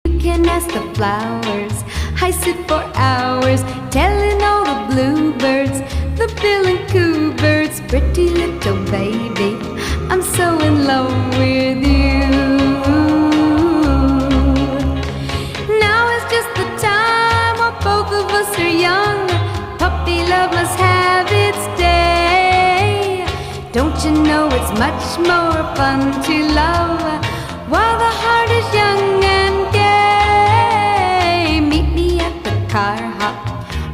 You can ask the flowers. I sit for hours telling all the bluebirds, the bill and coo birds, pretty little baby, I'm so in love with you. Now is just the time while both of us are young. Puppy love must have its day. Don't you know it's much more fun to love while the heart is young and